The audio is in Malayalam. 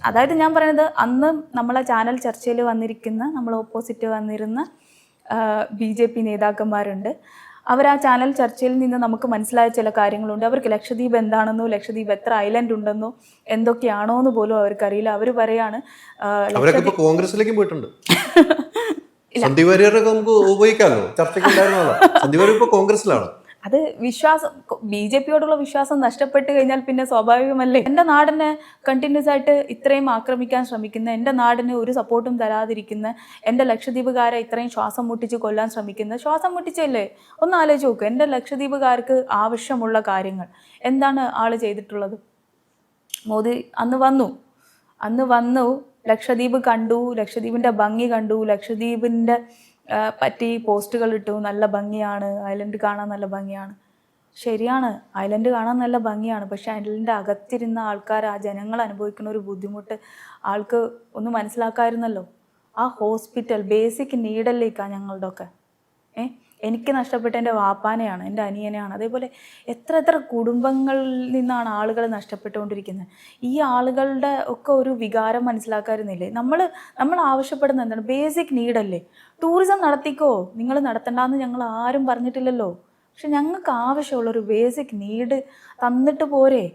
അതായത് ഞാൻ പറയുന്നത് അന്ന് നമ്മളെ ചാനൽ ചർച്ചയിൽ വന്നിരിക്കുന്ന നമ്മൾ ഓപ്പോസിറ്റ് വന്നിരുന്ന BJP നേതാക്കന്മാരുണ്ട്. അവർ ആ ചാനൽ ചർച്ചയിൽ നിന്ന് നമുക്ക് മനസ്സിലായ ചില കാര്യങ്ങളുണ്ട്. അവർക്ക് ലക്ഷദ്വീപ് എന്താണെന്നോ ലക്ഷദ്വീപ് എത്ര ഐലൻഡ് ഉണ്ടെന്നോ എന്തൊക്കെയാണോ എന്ന് പോലും അവർക്കറിയില്ല. അവർ പറയാണ് കോൺഗ്രസിലേക്ക് പോയിട്ടുണ്ട്. സന്ദീപ് വാര്യരൊക്കെ നമുക്ക് ഉപയോഗിക്കാമല്ലോ, ചർച്ചയ്ക്കുണ്ടായിരുന്നല്ലോ. സന്ദീപ് വാര്യർ ഇപ്പോൾ കോൺഗ്രസിലാണ്. അത് വിശ്വാസം, BJPയോടുള്ള വിശ്വാസം നഷ്ടപ്പെട്ട് കഴിഞ്ഞാൽ പിന്നെ സ്വാഭാവികമല്ലേ. എൻ്റെ നാടിനെ കണ്ടിന്യൂസ് ആയിട്ട് ഇത്രയും ആക്രമിക്കാൻ ശ്രമിക്കുന്ന, എൻ്റെ നാടിന് ഒരു സപ്പോർട്ടും തരാതിരിക്കുന്ന, എൻ്റെ ലക്ഷദ്വീപുകാരെ ഇത്രയും ശ്വാസം മുട്ടിച്ച് കൊല്ലാൻ ശ്രമിക്കുന്ന, ശ്വാസം മുട്ടിച്ചല്ലേ, ഒന്ന് ആലോചിച്ച് നോക്കുക. എൻ്റെ ലക്ഷദ്വീപുകാർക്ക് ആവശ്യമുള്ള കാര്യങ്ങൾ എന്താണ് ആള് ചെയ്തിട്ടുള്ളത്? മോദി അന്ന് വന്നു ലക്ഷദ്വീപ് കണ്ടു, ലക്ഷദ്വീപിൻ്റെ ഭംഗി കണ്ടു, ലക്ഷദ്വീപിൻ്റെ പറ്റി പോസ്റ്റുകൾ ഇട്ടു. നല്ല ഭംഗിയാണ്, ഐലൻഡ് കാണാൻ നല്ല ഭംഗിയാണ്. ശരിയാണ്, ഐലൻഡ് കാണാൻ നല്ല ഭംഗിയാണ്. പക്ഷെ ഐലൻഡിൻ്റെ അകത്തിരുന്ന ആൾക്കാർ, ആ ജനങ്ങൾ അനുഭവിക്കുന്ന ഒരു ബുദ്ധിമുട്ട് ആൾക്ക് ഒന്ന് മനസ്സിലാക്കാമായിരുന്നല്ലോ. ആ ഹോസ്പിറ്റൽ ബേസിക് നീഡല്ലേക്കാണ് ഞങ്ങളുടെ ഒക്കെ. എനിക്ക് നഷ്ടപ്പെട്ട എൻ്റെ വാപ്പാനെയാണ്, എൻ്റെ അനിയനെയാണ്. അതേപോലെ എത്ര കുടുംബങ്ങളിൽ നിന്നാണ് ആളുകൾ നഷ്ടപ്പെട്ടുകൊണ്ടിരിക്കുന്നത്. ഈ ആളുകളുടെ ഒക്കെ ഒരു വികാരം മനസ്സിലാക്കാറുന്നില്ലേ? നമ്മൾ ആവശ്യപ്പെടുന്ന എന്താണ്? ബേസിക് നീഡല്ലേ. ടൂറിസം നടത്തിക്കോ, നിങ്ങൾ നടത്തണ്ടെന്ന് ഞങ്ങൾ ആരും പറഞ്ഞിട്ടില്ലല്ലോ. പക്ഷെ ഞങ്ങൾക്ക് ആവശ്യമുള്ളൊരു ബേസിക് നീഡ് തന്നിട്ട് പോരെ.